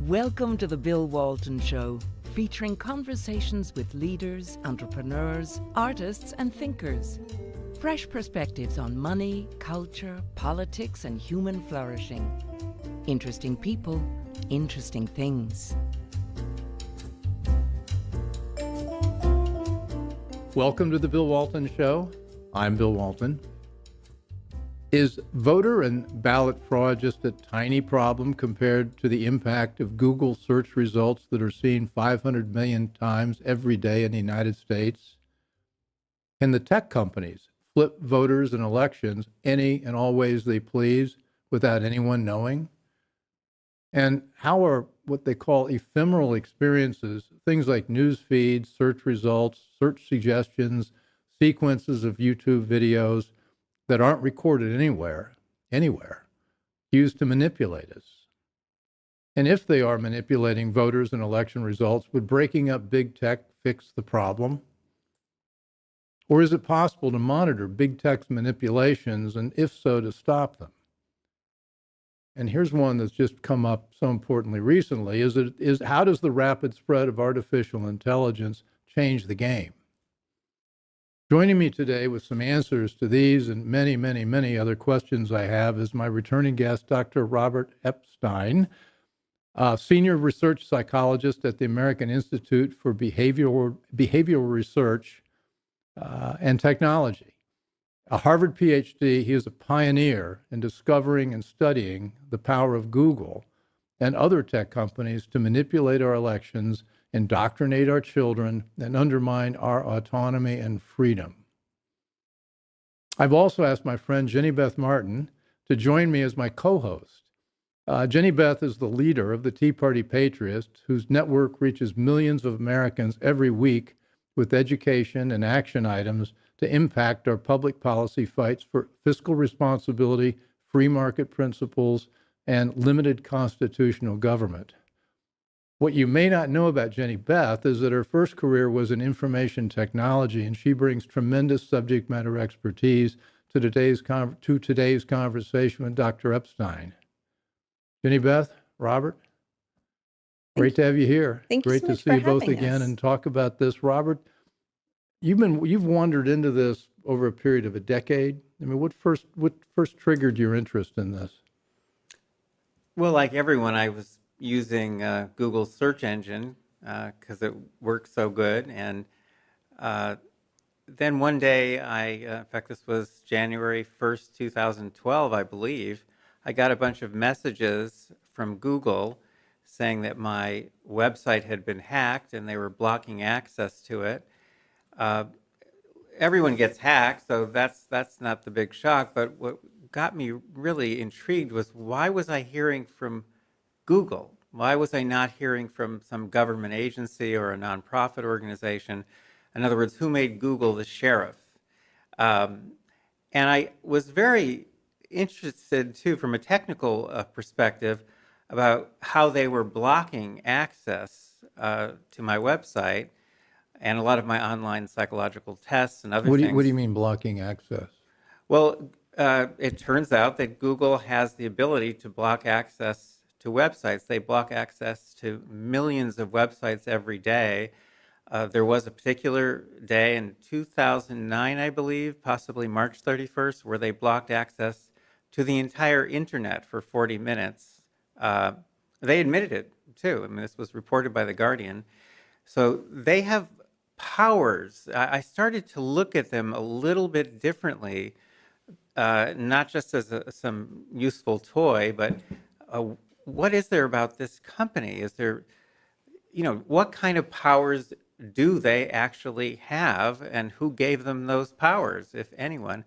Welcome to the Bill Walton Show, featuring conversations with leaders, entrepreneurs, artists, and thinkers. Fresh perspectives on money, culture, politics, and human flourishing. Interesting people, interesting things. Welcome to the Bill Walton Show. I'm Bill Walton. Is voter and ballot fraud just a tiny problem compared to the impact of Google search results that are seen 500 million times every day in the United States? Can the tech companies flip voters in elections any and all ways they please without anyone knowing? And how are what they call ephemeral experiences, things like news feeds, search results, search suggestions, sequences of YouTube videos that aren't recorded anywhere, used to manipulate us? And if they are manipulating voters and election results, would breaking up big tech fix the problem? Or is it possible to monitor big tech's manipulations, and if so, to stop them? And here's one that's just come up so importantly recently, is how does the rapid spread of artificial intelligence change the game? Joining me today with some answers to these and many, many, many other questions I have is my returning guest, Dr. Robert Epstein, senior research psychologist at the American Institute for Behavioral Research and Technology. A Harvard PhD, he is a pioneer in discovering and studying the power of Google and other tech companies to manipulate our elections, indoctrinate our children, and undermine our autonomy and freedom. I've also asked my friend Jenny Beth Martin to join me as my co-host. Jenny Beth is the leader of the Tea Party Patriots, whose network reaches millions of Americans every week with education and action items to impact our public policy fights for fiscal responsibility, free market principles, and limited constitutional government. What you may not know about Jenny Beth is that her first career was in information technology, and she brings tremendous subject matter expertise to today's conversation with Dr. Epstein. Jenny Beth, Robert, great to have you here. Thank you Great so to much see for you both having again us. and talk about this. Robert, you've wandered into this over a period of a decade. I mean, what first triggered your interest in this? Well, like everyone, I was using Google's search engine because it works so good. And then one day, in fact, this was January 1st, 2012, I believe, I got a bunch of messages from Google saying that my website had been hacked and they were blocking access to it. Everyone gets hacked, so that's not the big shock. But what got me really intrigued was, why was I hearing from Google? Why was I not hearing from some government agency or a nonprofit organization? In other words, who made Google the sheriff? And I was very interested, too, from a technical perspective, about how they were blocking access to my website and a lot of my online psychological tests and other things. What do you mean blocking access? Well, it turns out that Google has the ability to block access to websites. They block access to millions of websites every day. There was a particular day in 2009, I believe, possibly March 31st, where they blocked access to the entire internet for 40 minutes. They admitted it, too. I mean, this was reported by The Guardian. So they have powers. I started to look at them a little bit differently, not just as some useful toy, but what is there about this company? Is there, what kind of powers do they actually have, and who gave them those powers, if anyone?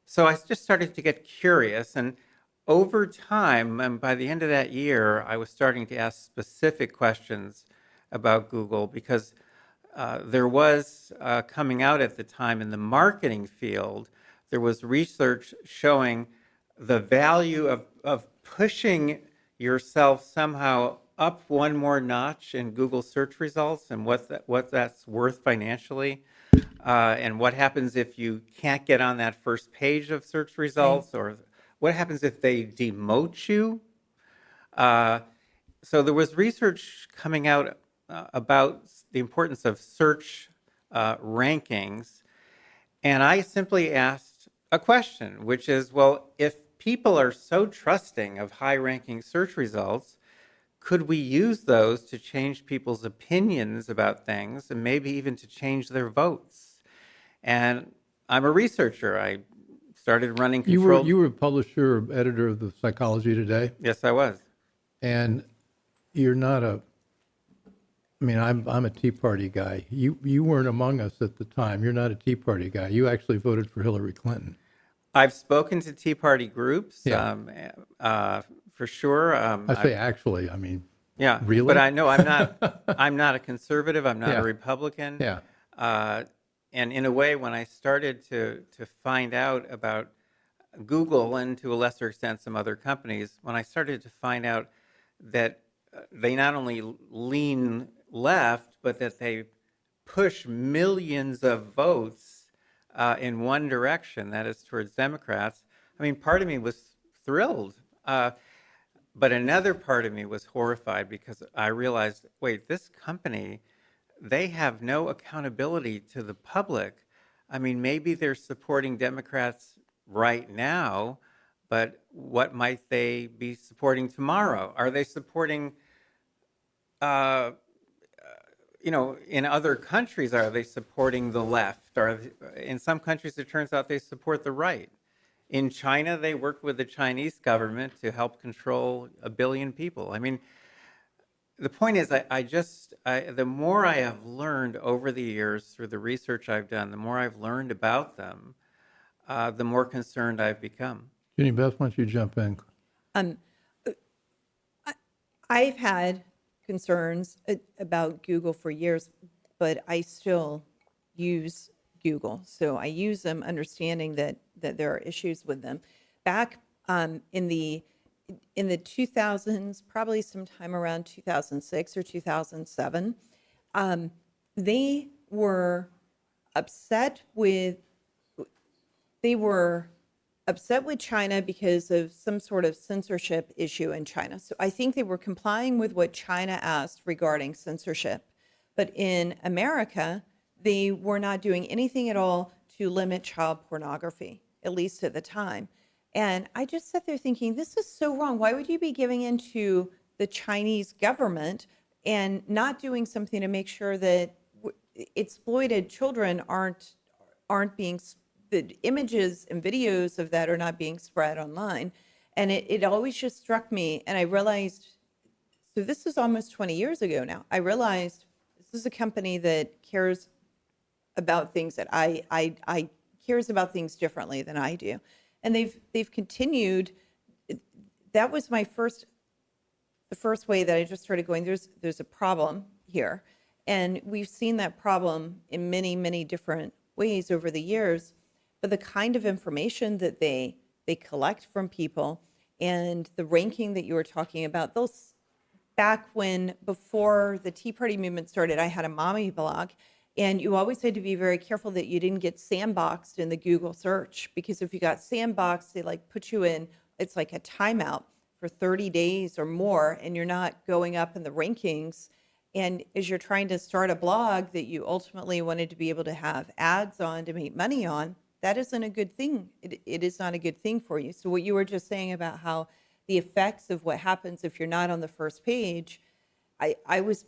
So I just started to get curious, and over time, and by the end of that year, I was starting to ask specific questions about Google, because there was coming out at the time in the marketing field, there was research showing the value of pushing yourself somehow up one more notch in Google search results, and what that's worth financially, and what happens if you can't get on that first page of search results, or what happens if they demote you. So there was research coming out about the importance of search rankings, and I simply asked a question, which is, well, if people are so trusting of high-ranking search results, could we use those to change people's opinions about things and maybe even to change their votes? And I'm a researcher. I started running controlled. You were a publisher or editor of the Psychology Today, Yes, I was. and you're not a. I mean, I'm a Tea Party guy. You weren't among us at the time. You're not a Tea Party guy. You actually voted for Hillary Clinton. I've spoken to Tea Party groups, Yeah. for sure. I say actually. I mean, Yeah, really? but I know I'm not. I'm not a conservative. I'm not Yeah. a Republican. Yeah. And in a way, when I started to find out about Google and to a lesser extent some other companies, when I started to find out that they not only lean left, but that they push millions of votes in one direction, that is towards Democrats. I mean, part of me was thrilled. But another part of me was horrified because I realized, wait, this company, they have no accountability to the public. I mean, maybe they're supporting Democrats right now, but what might they be supporting tomorrow? Are they supporting, uh, in other countries, are they supporting the left? In some countries, it turns out they support the right. In China, they work with the Chinese government to help control 1 billion people. I mean, the point is, the more I have learned over the years through the research I've done, the more I've learned about them, the more concerned I've become. Jenny Beth, why don't you jump in? I've had concerns about Google for years, but I still use Google. So I use them understanding that there are issues with them. Back in the 2000s, probably sometime around 2006 or 2007, they were upset with China because of some sort of censorship issue in China. So I think they were complying with what China asked regarding censorship. But in America, they were not doing anything at all to limit child pornography, at least at the time. And I just sat there thinking, this is so wrong. Why would you be giving in to the Chinese government and not doing something to make sure that exploited children aren't being, the images and videos of that are not being spread online? And it always just struck me, and I realized, so this is almost 20 years ago now. I realized this is a company that cares about things that I cares about things differently than I do. And they've continued. That was the first way that I just started going, there's a problem here. And we've seen that problem in many, many different ways over the years. But the kind of information that they collect from people and the ranking that you were talking about, those back when, before the Tea Party movement started, I had a mommy blog. And you always had to be very careful that you didn't get sandboxed in the Google search, because if you got sandboxed, they put you in, it's like a timeout for 30 days or more, and you're not going up in the rankings. And as you're trying to start a blog that you ultimately wanted to be able to have ads on to make money on, that isn't a good thing. It is not a good thing for you. So what you were just saying about how the effects of what happens if you're not on the first page, I was,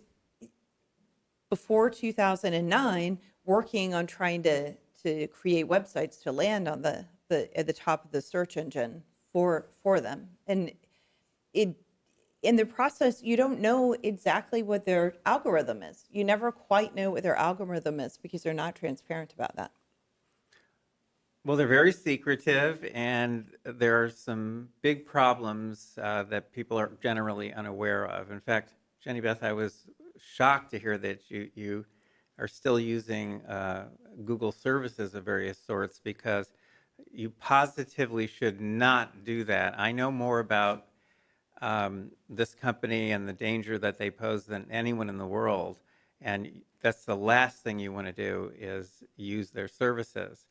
before 2009, working on trying to create websites to land on the at the top of the search engine for them. And in the process, you don't know exactly what their algorithm is. You never quite know what their algorithm is because they're not transparent about that. Well, they're very secretive, and there are some big problems that people are generally unaware of. In fact, Jenny Beth, I was shocked to hear that you are still using Google services of various sorts, because you positively should not do that. I know more about this company and the danger that they pose than anyone in the world, and that's the last thing you want to do, is use their services.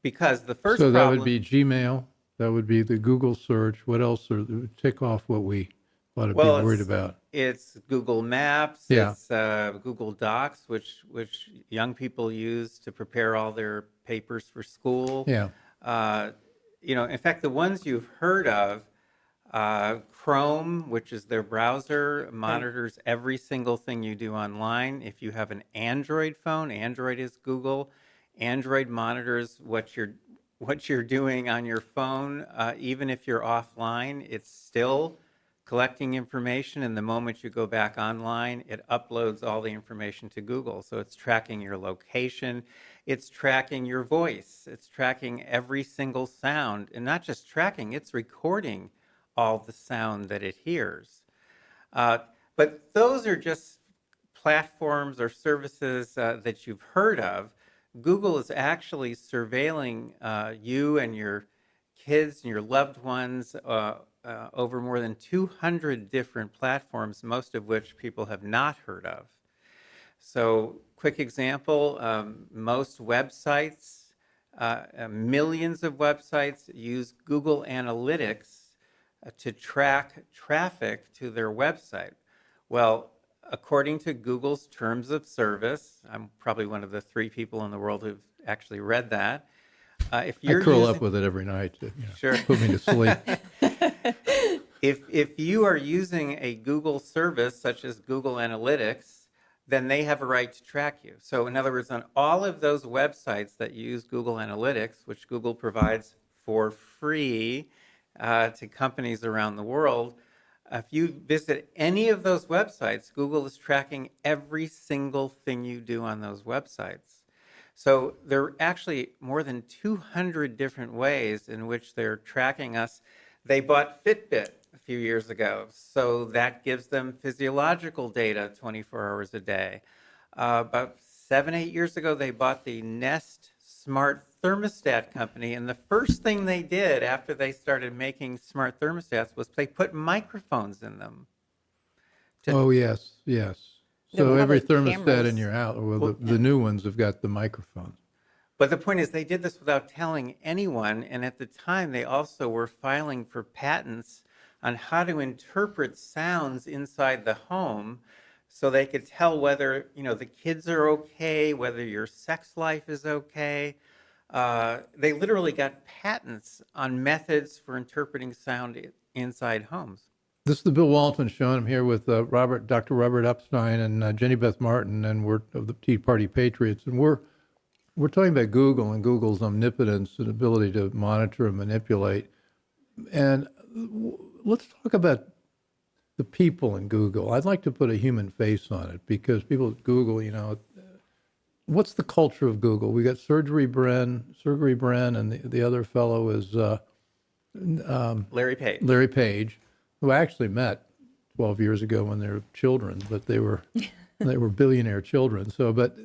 Because the first that would be Gmail, that would be the Google search. What else? Or tick off what we ought to be Well, worried about? it's Google Maps, Yeah. it's Google Docs, which young people use to prepare all their papers for school. Yeah. In fact, the ones you've heard of, Chrome, which is their browser, monitors every single thing you do online. If you have an Android phone, Android is Google. Android monitors what you're doing on your phone, even if you're offline. It's still collecting information, and the moment you go back online, it uploads all the information to Google. So it's tracking your location, it's tracking your voice, it's tracking every single sound, and not just tracking, it's recording all the sound that it hears. But those are just platforms or services that you've heard of. Google is actually surveilling you and your kids and your loved ones over more than 200 different platforms, most of which people have not heard of. So, quick example, most websites, millions of websites use Google Analytics to track traffic to their website. Well, according to Google's terms of service, I'm probably one of the 3 people in the world who've actually read that. If you're I curl up with it every night to Sure. put me to sleep. If you are using a Google service such as Google Analytics, then they have a right to track you. So in other words, on all of those websites that use Google Analytics, which Google provides for free to companies around the world, if you visit any of those websites, Google is tracking every single thing you do on those websites. So there are actually more than 200 different ways in which they're tracking us. They bought Fitbit a few years ago, so that gives them physiological data 24 hours a day. About 7-8 years ago, they bought the Nest smart thermostat company, and the first thing they did after they started making smart thermostats was they put microphones in them. Oh, yes, yes. The So every public thermostat cameras. in your house, well, the new ones have got the microphones. But the point is, they did this without telling anyone, and at the time, they also were filing for patents on how to interpret sounds inside the home so they could tell whether, the kids are okay, whether your sex life is okay. They literally got patents on methods for interpreting sound inside homes. This is the Bill Walton Show, and I'm here with Dr. Robert Epstein and Jenny Beth Martin, and we're of the Tea Party Patriots, and we're talking about Google and Google's omnipotence and ability to monitor and manipulate. And let's talk about the people in Google. I'd like to put a human face on it because people at Google, what's the culture of Google? We got Sergey Brin, and the other fellow is Larry Page. Larry Page, who I actually met 12 years ago when they were children, but they were billionaire children. So, but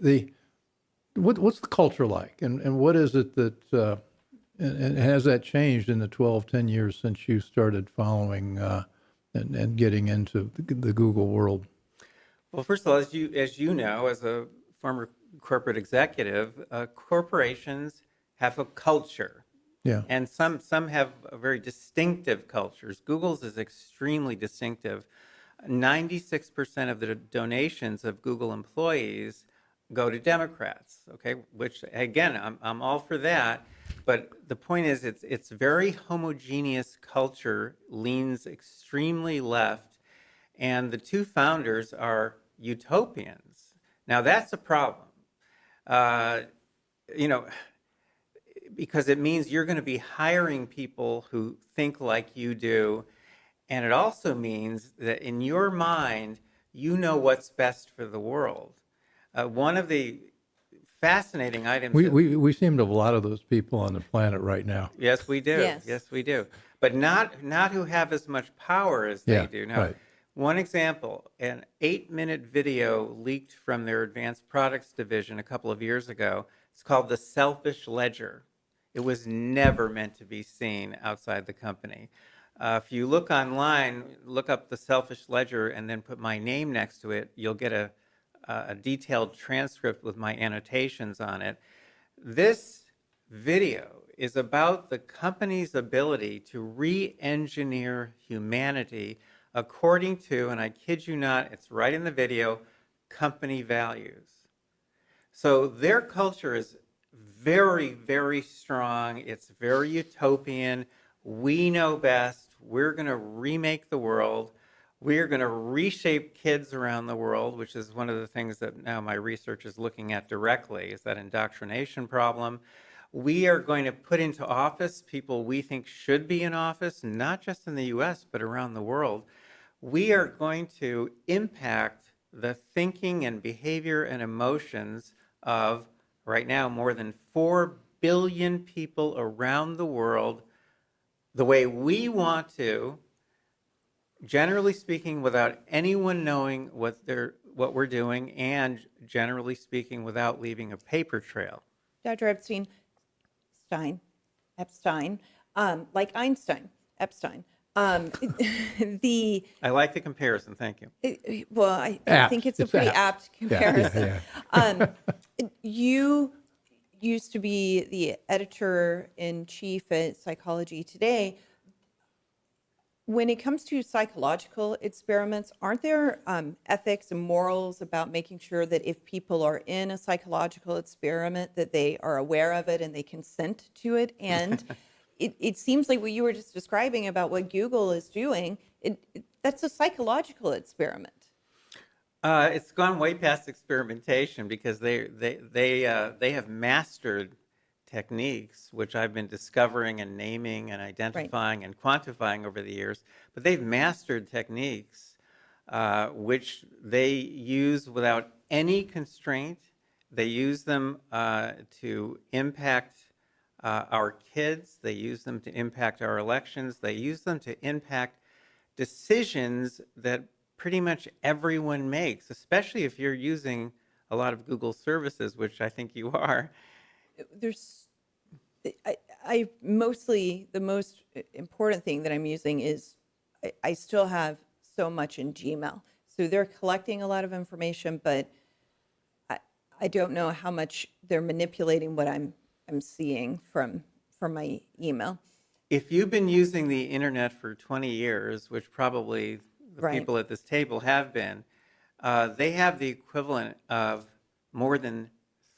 what's the culture like, and what is it that and has that changed in the 10 years since you started following and getting into the Google world? Well, first of all, as you know, as a former corporate executive, corporations have a culture. Yeah. And some have very distinctive cultures. Google's is extremely distinctive. 96% of the donations of Google employees go to Democrats, okay? Which, again, I'm all for that. But the point is, it's very homogeneous culture, leans extremely left, and the 2 founders are utopians. Now, that's a problem. Because it means you're going to be hiring people who think like you do. And it also means that in your mind, you know what's best for the world. One of the fascinating items... We seem to have a lot of those people on the planet right now. Yes, we do. Yes, we do. But not who have as much power as they do. Now, right. One example, an 8-minute video leaked from their advanced products division a couple of years ago. It's called The Selfish Ledger. It was never meant to be seen outside the company. If you look online, look up The Selfish Ledger and then put my name next to it, you'll get a detailed transcript with my annotations on it. This video is about the company's ability to re-engineer humanity according to, and I kid you not, it's right in the video, company values. So their culture is very, very strong. It's very utopian. We know best. We're going to remake the world. We're going to reshape kids around the world, which is one of the things that now my research is looking at directly, is that indoctrination problem. We are going to put into office people we think should be in office, not just in the US, but around the world. We are going to impact the thinking and behavior and emotions of, right now, more than 4 billion people around the world the way we want to, generally speaking, without anyone knowing what we're doing, and generally speaking, without leaving a paper trail. Dr. Epstein, like Einstein, Epstein. The I like the comparison. Thank you. well, I think it's a pretty apt comparison. You used to be the editor-in-chief at Psychology Today. When it comes to psychological experiments, aren't there ethics and morals about making sure that if people are in a psychological experiment, that they are aware of it and they consent to it? And it seems like what you were just describing about what Google is doing, that's a psychological experiment. It's gone way past experimentation, because they have mastered techniques, which I've been discovering and naming and identifying and quantifying over the years. But they've mastered techniques which they use without any constraint. They use them to impact our kids. They use them to impact our elections. They use them to impact decisions that pretty much everyone makes, especially if you're using a lot of Google services, which I think you are. I mostly, the most important thing that I'm using is I still have so much in Gmail. So they're collecting a lot of information, but I don't know how much they're manipulating what I'm seeing from my email. If you've been using the internet for 20 years, which probably the people at this table have been, they have the equivalent of more than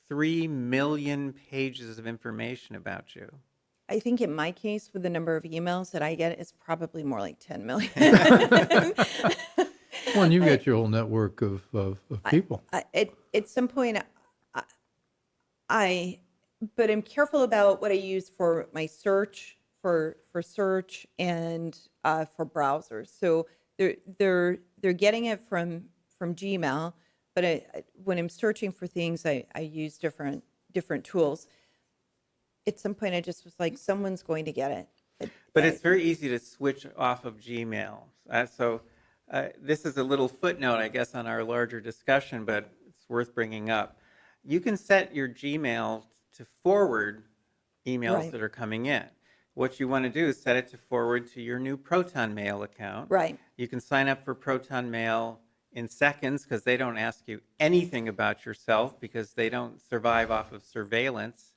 3 million pages of information about you. I think in my case, with the number of emails that I get, it's probably more like 10 million. Well, and you get your whole network of people. At some point, but I'm careful about what I use for my search, for search, and for browsers. So they're getting it from Gmail, but when I'm searching for things, I use different tools. At some point, I just was like, someone's going to get it. But it's very easy to switch off of Gmail. So this is a little footnote, I guess, on our larger discussion, but it's worth bringing up. You can set your Gmail to forward emails that are coming in. What you want to do is set it to forward to your new Proton Mail account. Right. You can sign up for Proton Mail in seconds, because they don't ask you anything about yourself, because they don't survive off of surveillance.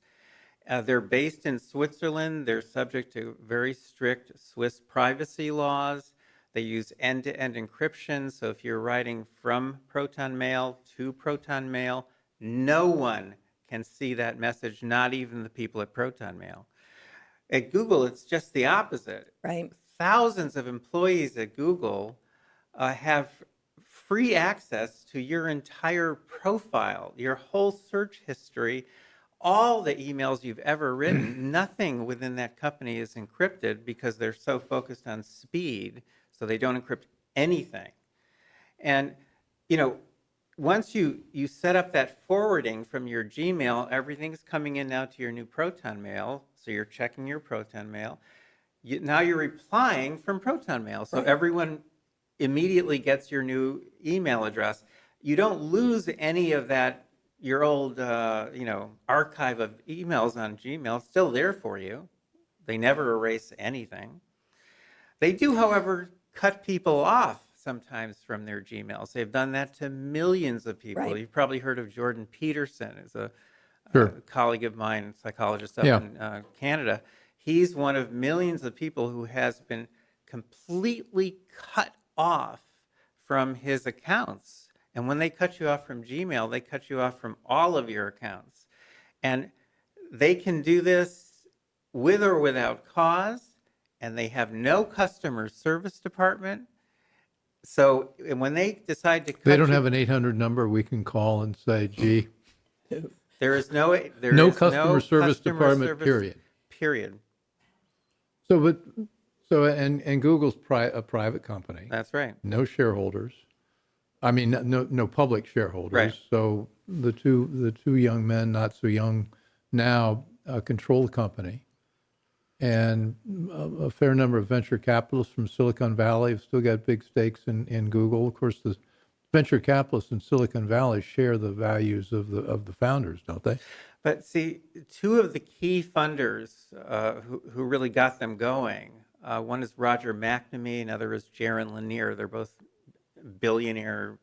They're based in Switzerland. They're subject to very strict Swiss privacy laws. They use end-to-end encryption. So if you're writing from Proton Mail to Proton Mail, no one can see that message, not even the people at Proton Mail. At Google, it's just the opposite. Right. Thousands of employees at Google have free access to your entire profile, your whole search history, all the emails you've ever written. Nothing within that company is encrypted, because they're so focused on speed, so they don't encrypt anything. And, once you set up that forwarding from your Gmail, everything's coming in now to your new Proton Mail, so you're checking your Proton Mail. Now you're replying from Proton Mail, so everyone immediately gets your new email address. You don't lose any of that, your old, archive of emails on Gmail. It's still there for you. They never erase anything. They do, however, cut people off sometimes from their Gmails. They've done that to millions of people. Right. You've probably heard of Jordan Peterson, who's a colleague of mine, psychologist up in Canada. He's one of millions of people who has been completely cut off from his accounts. And when they cut you off from Gmail, they cut you off from all of your accounts. And they can do this with or without cause, and they have no customer service department. So when they decide to cut They don't you, have an 800 number we can call and say, gee, there is no customer service department, service, period. Period. And Google's a private company. That's right. No shareholders. I mean, no public shareholders. Right. So the two young men, not so young now, control the company. And a fair number of venture capitalists from Silicon Valley have still got big stakes in Google. Of course, the venture capitalists in Silicon Valley share the values of the founders, don't they? But see, two of the key funders who really got them going, one is Roger McNamee, another is Jaron Lanier. They're both billionaire,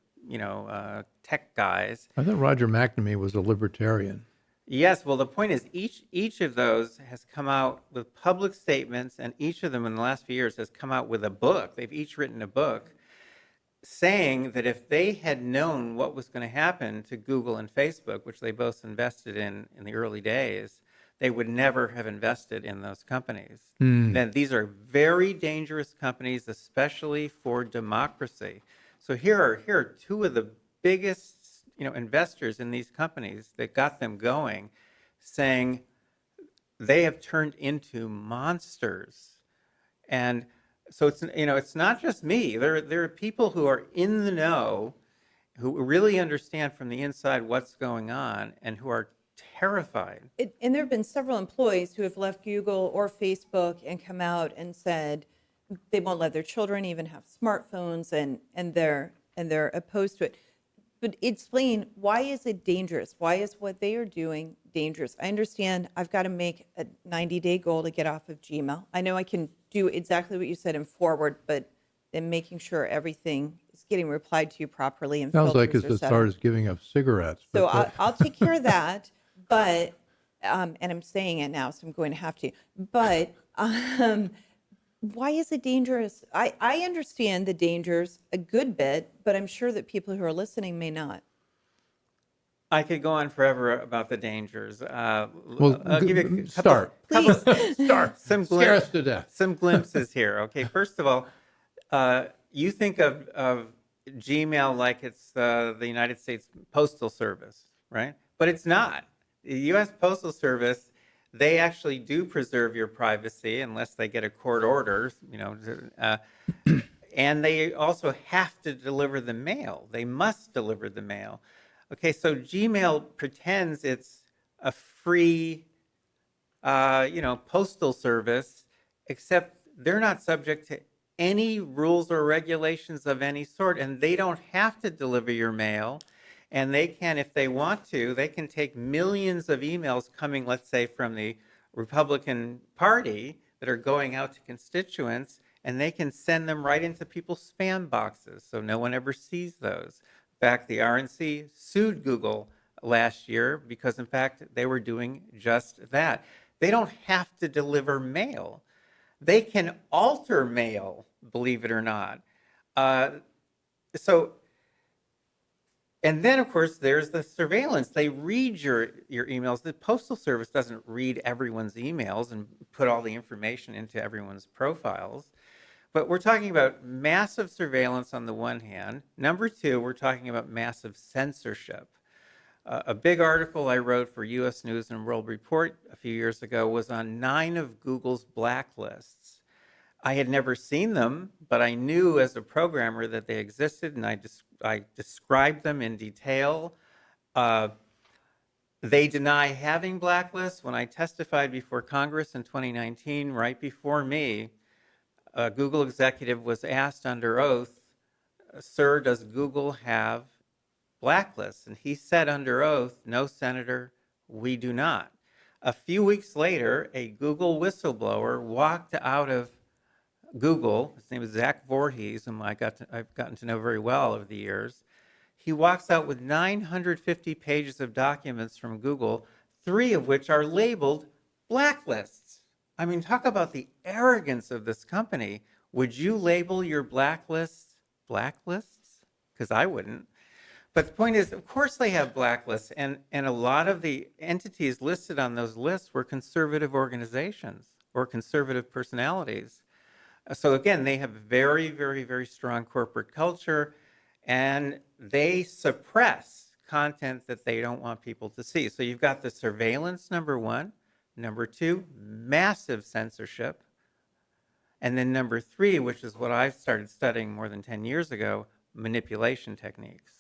tech guys. I thought Roger McNamee was a libertarian. Yes, well, the point is each of those has come out with public statements, and each of them in the last few years has come out with a book. They've each written a book saying that if they had known what was going to happen to Google and Facebook, which they both invested in the early days, they would never have invested in those companies. Then these are very dangerous companies, especially for democracy. So here are two of the biggest investors in these companies that got them going, saying they have turned into monsters. And so it's not just me. There are people who are in the know, who really understand from the inside what's going on, and who are terrified. And there have been several employees who have left Google or Facebook and come out and said they won't let their children even have smartphones, and they're opposed to it. But explain, why is it dangerous? Why is what they are doing dangerous? I understand I've got to make a 90-day goal to get off of Gmail. I know I can do exactly what you said in forward, but then making sure everything is getting replied to you properly and Sounds like filters it's are as set hard up. as giving up cigarettes. So but I'll take care of that, but, and I'm saying it now, so I'm going to have to. But why is it dangerous? I understand the dangers a good bit, but I'm sure that people who are listening may not. I could go on forever about the dangers. well, I'll give you a start. Please. some Scare us to death. some glimpses here. Okay, first of all, you think of Gmail like it's the United States Postal Service, right? But it's not. The U.S. Postal Service, they actually do preserve your privacy unless they get a court order, and they also have to deliver the mail. They must deliver the mail. Okay, so Gmail pretends it's a free, postal service, except they're not subject to any rules or regulations of any sort, and they don't have to deliver your mail. And they can, if they want to, they can take millions of emails coming, let's say, from the Republican Party that are going out to constituents, and they can send them right into people's spam boxes, so no one ever sees those. In fact, the RNC sued Google last year because, in fact, they were doing just that. They don't have to deliver mail. They can alter mail, believe it or not. And then, of course, there's the surveillance. They read your emails. The Postal Service doesn't read everyone's emails and put all the information into everyone's profiles. But we're talking about massive surveillance on the one hand. Number two, we're talking about massive censorship. A big article I wrote for U.S. News and World Report a few years ago was on 9 of Google's blacklists. I had never seen them, but I knew as a programmer that they existed, and I described them in detail. They deny having blacklists. When I testified before Congress in 2019, right before me, a Google executive was asked under oath, "Sir, does Google have blacklists?" And he said under oath, "No, Senator, we do not." A few weeks later, a Google whistleblower walked out of Google. His name is Zach Voorhees, whom I've gotten to know very well over the years. He walks out with 950 pages of documents from Google, 3 of which are labeled blacklists. I mean, talk about the arrogance of this company. Would you label your blacklists blacklists? Because I wouldn't. But the point is, of course they have blacklists, and a lot of the entities listed on those lists were conservative organizations or conservative personalities. So again, they have very, very, very strong corporate culture, and they suppress content that they don't want people to see. So you've got the surveillance, number one. Number two, massive censorship. And then number three, which is what I started studying more than 10 years ago, manipulation techniques.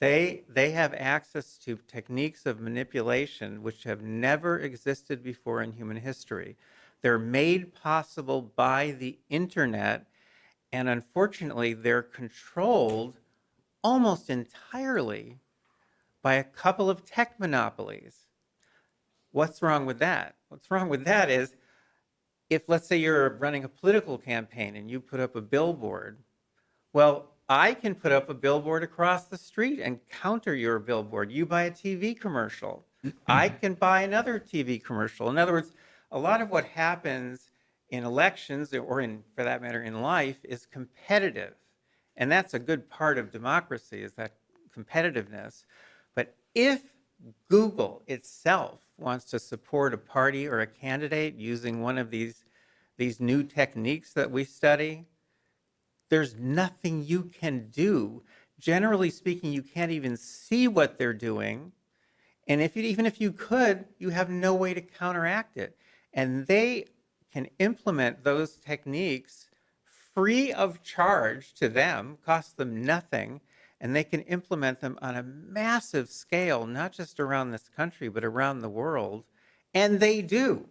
They have access to techniques of manipulation which have never existed before in human history. They're made possible by the internet, and unfortunately, they're controlled almost entirely by a couple of tech monopolies. What's wrong with that? What's wrong with that is, if let's say you're running a political campaign and you put up a billboard, well, I can put up a billboard across the street and counter your billboard. You buy a TV commercial. I can buy another TV commercial. In other words, a lot of what happens in elections, or in, for that matter, in life, is competitive. And that's a good part of democracy, is that competitiveness. But if Google itself wants to support a party or a candidate using one of these new techniques that we study, there's nothing you can do. Generally speaking, you can't even see what they're doing. And even if you could, you have no way to counteract it. And they can implement those techniques free of charge to them, cost them nothing, and they can implement them on a massive scale, not just around this country, but around the world. And they do.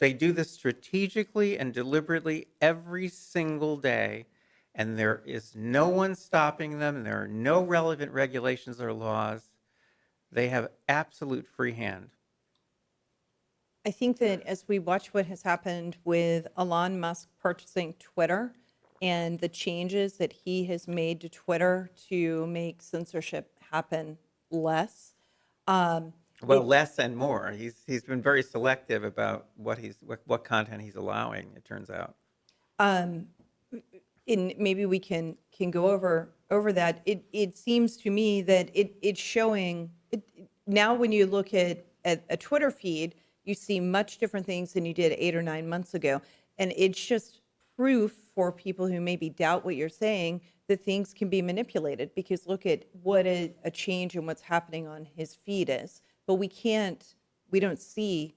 They do this strategically and deliberately every single day. And there is no one stopping them. There are no relevant regulations or laws. They have absolute free hand. I think that as we watch what has happened with Elon Musk purchasing Twitter and the changes that he has made to Twitter to make censorship happen less. Less and more. He's been very selective about what content he's allowing, it turns out. And maybe we can go over that. It seems to me that it's showing now when you look at a Twitter feed, you see much different things than you did 8 or 9 months ago. And it's just proof for people who maybe doubt what you're saying that things can be manipulated, because look at what a change in what's happening on his feed is. But we don't see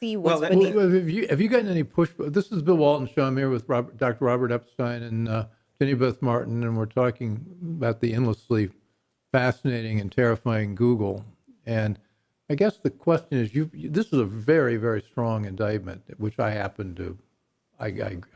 what's beneath. Well, have you gotten any pushback? This is Bill Walton Show. I'm here with Dr. Robert Epstein and Jenny Beth Martin, and we're talking about the endlessly fascinating and terrifying Google. And I guess the question is, this is a very, very strong indictment, which I happen to, I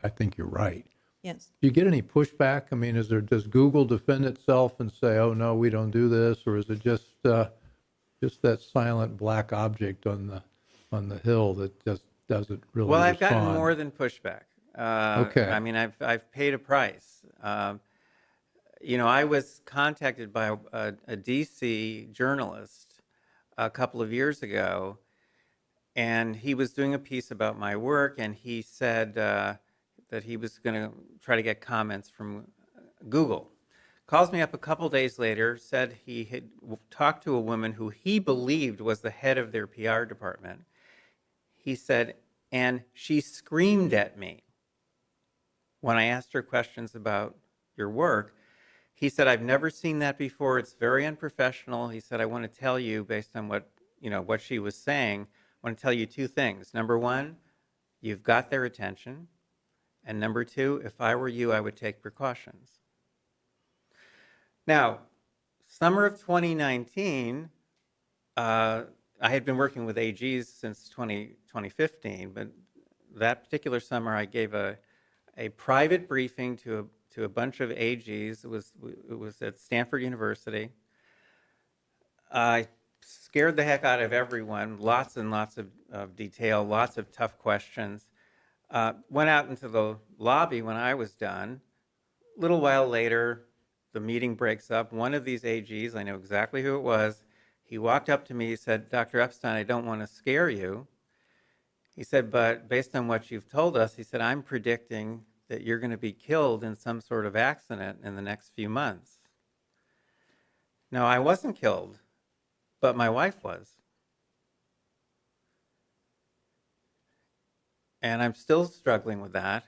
think you're right. Yes. Do you get any pushback? I mean, does Google defend itself and say, "Oh no, we don't do this," or is it just that silent black object on the hill that just doesn't really? Well, I've respond? gotten more than pushback. Okay. I mean, I've paid a price. I was contacted by a DC journalist a couple of years ago, and he was doing a piece about my work, and he said that he was going to try to get comments from Google. Calls me up a couple days later, said he had talked to a woman who he believed was the head of their PR department. He said, and she screamed at me when I asked her questions about your work. He said, "I've never seen that before. It's very unprofessional." He said, "I want to tell you, based on what she was saying, I want to tell you two things. Number one, you've got their attention. And number two, if I were you, I would take precautions." Now, summer of 2019, I had been working with AGs since 2015, but that particular summer I gave a private briefing to a bunch of AGs. It was at Stanford University. I scared the heck out of everyone, lots and lots of detail, lots of tough questions. Went out into the lobby when I was done. A little while later, the meeting breaks up. One of these AGs, I know exactly who it was, he walked up to me, he said, "Dr. Epstein, I don't want to scare you." He said, "But based on what you've told us," he said, "I'm predicting that you're going to be killed in some sort of accident in the next few months. No, I wasn't killed, but my wife was. And I'm still struggling with that.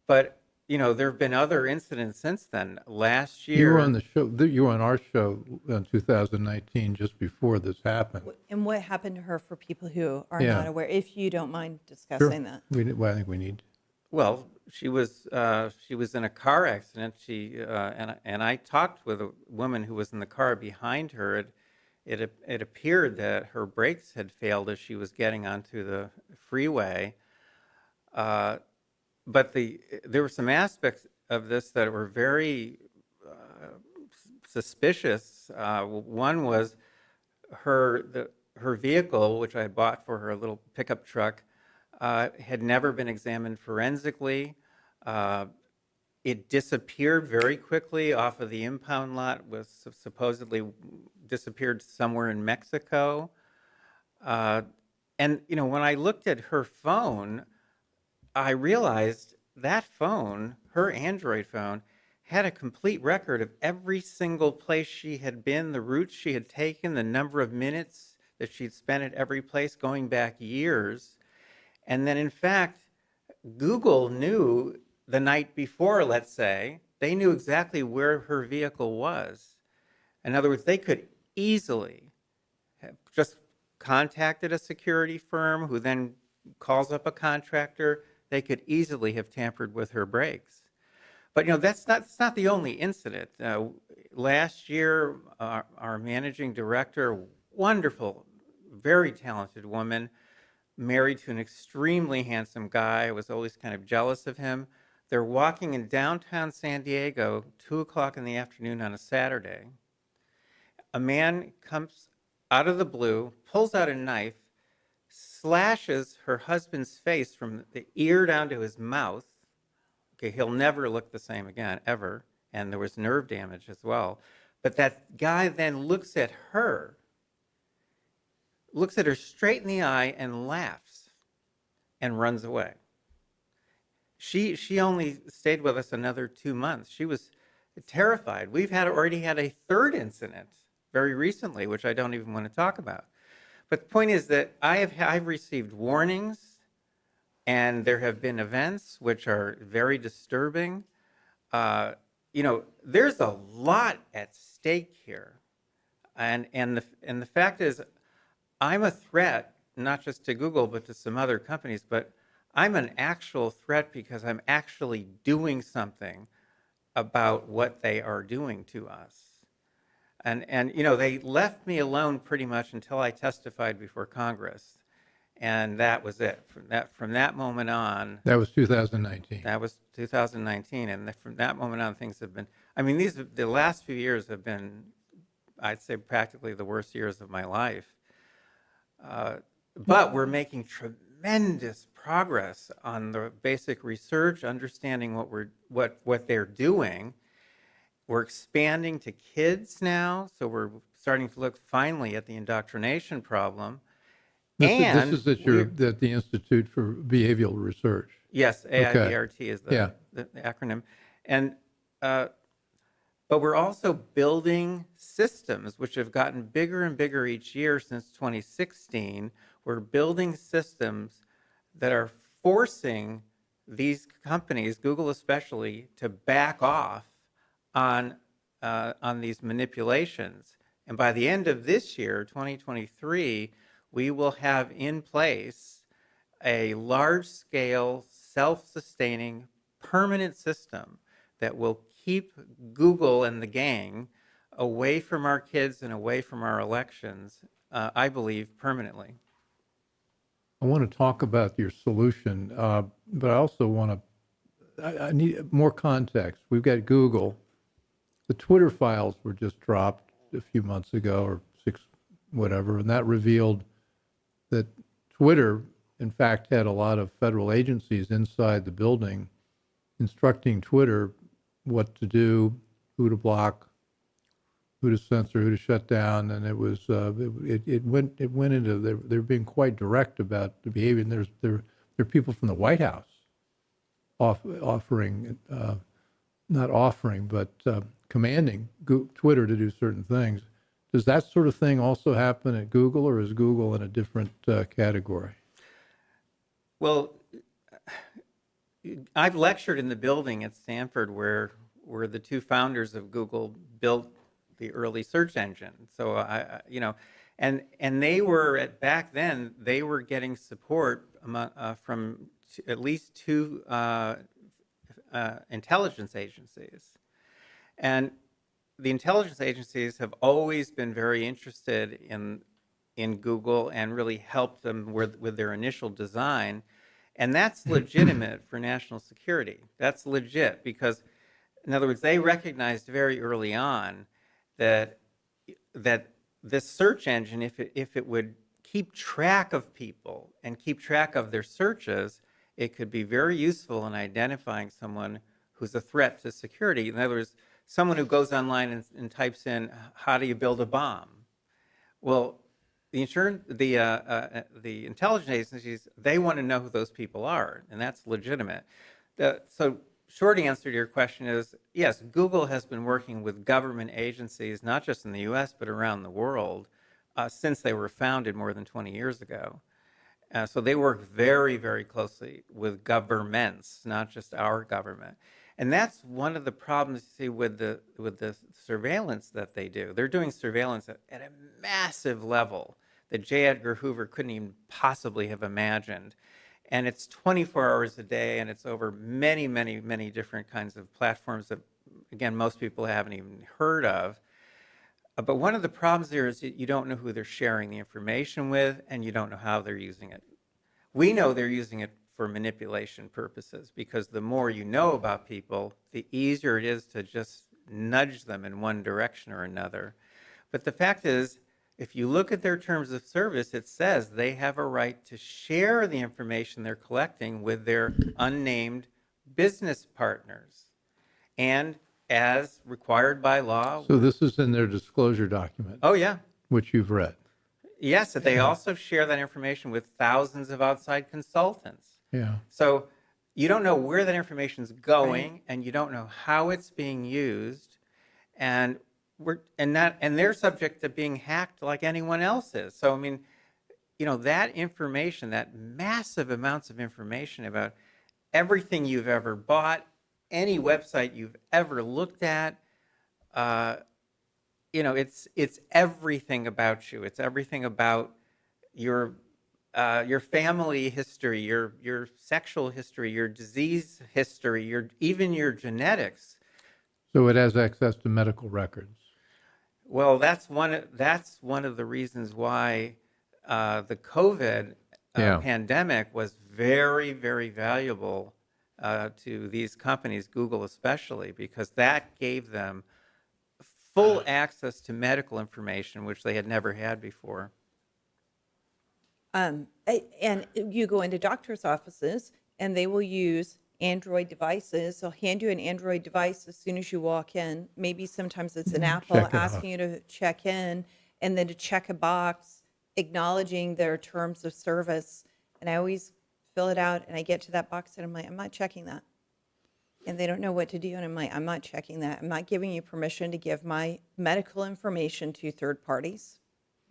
But, there have been other incidents since then. Last year. You were on the show. You were on our show in 2019, just before this happened. And what happened to her for people who are Yeah. not aware, if you don't mind Sure. discussing that? Well, I think we need. Well, she was in a car accident. And I talked with a woman who was in the car behind her. It appeared that her brakes had failed as she was getting onto the freeway. But there were some aspects of this that were very suspicious. One was her vehicle, which I had bought for her, a little pickup truck, had never been examined forensically. It disappeared very quickly off of the impound lot, was supposedly disappeared somewhere in Mexico. And, when I looked at her phone, I realized that phone, her Android phone, had a complete record of every single place she had been, the routes she had taken, the number of minutes that she'd spent at every place going back years. And then, in fact, Google knew the night before, let's say, they knew exactly where her vehicle was. In other words, they could easily have just contacted a security firm who then calls up a contractor. They could easily have tampered with her brakes. But, that's not the only incident. Last year, our managing director, wonderful, very talented woman, married to an extremely handsome guy. I was always kind of jealous of him. They're walking in downtown San Diego, 2:00 in the afternoon on a Saturday. A man comes out of the blue, pulls out a knife, slashes her husband's face from the ear down to his mouth. Okay, he'll never look the same again, ever. And there was nerve damage as well. But that guy then looks at her straight in the eye and laughs and runs away. She only stayed with us another 2 months. She was terrified. We've already had a third incident very recently, which I don't even want to talk about. But the point is that I've received warnings, and there have been events which are very disturbing. There's a lot at stake here, and the fact is, I'm a threat not just to Google but to some other companies. But I'm an actual threat because I'm actually doing something about what they are doing to us. And they left me alone pretty much until I testified before Congress, and that was it. From that moment on. That was 2019. That was 2019, and from that moment on, things have been. I mean, the last few years have been, I'd say, practically the worst years of my life. But we're making tremendous progress on the basic research, understanding what they're doing. We're expanding to kids now, so we're starting to look finally at the indoctrination problem. This is at the Institute for Behavioral Research. Yes, AIBRT is the acronym. And but we're also building systems which have gotten bigger and bigger each year since 2016. We're building systems that are forcing these companies, Google especially, to back off on these manipulations. And by the end of this year, 2023, we will have in place a large-scale, self-sustaining, permanent system that will keep Google and the gang away from our kids and away from our elections, I believe, permanently. I want to talk about your solution, but I also want to, I need more context. We've got Google. The Twitter files were just dropped a few months ago, or whatever, and that revealed that Twitter, in fact, had a lot of federal agencies inside the building instructing Twitter what to do, who to block, who to censor, who to shut down, and it was it went into they're being quite direct about the behavior. And there are people from the White House offering, not offering, but commanding Twitter to do certain things. Does that sort of thing also happen at Google, or is Google in a different category? Well, I've lectured in the building at Stanford where the two founders of Google built the early search engine. So and they were back then they were getting support from at least two intelligence agencies, and the intelligence agencies have always been very interested in Google and really helped them with their initial design. And that's legitimate for national security. That's legit because, in other words, they recognized very early on that this search engine, if it would keep track of people and keep track of their searches, it could be very useful in identifying someone who's a threat to security. In other words, someone who goes online and types in, "How do you build a bomb?" Well, the intelligence agencies, they want to know who those people are, and that's legitimate. So short answer to your question is, yes, Google has been working with government agencies, not just in the US, but around the world, since they were founded more than 20 years ago. So they work very, very closely with governments, not just our government. And that's one of the problems you see with the surveillance that they do. They're doing surveillance at a massive level that J. Edgar Hoover couldn't even possibly have imagined. And it's 24 hours a day, and it's over many, many, many different kinds of platforms that, again, most people haven't even heard of. But one of the problems there is that you don't know who they're sharing the information with, and you don't know how they're using it. We know they're using it for manipulation purposes, because the more you know about people, the easier it is to just nudge them in one direction or another. But the fact is, if you look at their terms of service, it says they have a right to share the information they're collecting with their unnamed business partners. And as required by law. So this is in their disclosure document. Oh, yeah. Which you've read. Yes, they also share that information with thousands of outside consultants. Yeah. So you don't know where that information is going, and you don't know how it's being used, and they're subject to being hacked like anyone else is. So I mean, that information, that massive amounts of information about everything you've ever bought, any website you've ever looked at, it's everything about you. It's everything about your family history, your sexual history, your disease history, even your genetics. So it has access to medical records. Well, that's one of the reasons why the COVID pandemic was very, very valuable to these companies, Google especially, because that gave them full access to medical information, which they had never had before. And you go into doctor's offices, and they will use Android devices. They'll hand you an Android device as soon as you walk in. Maybe sometimes it's an Apple asking you to check in, and then to check a box acknowledging their terms of service. And I always fill it out, and I get to that box, and I'm like, I'm not checking that. And they don't know what to do, and I'm like, I'm not checking that. I'm not giving you permission to give my medical information to third parties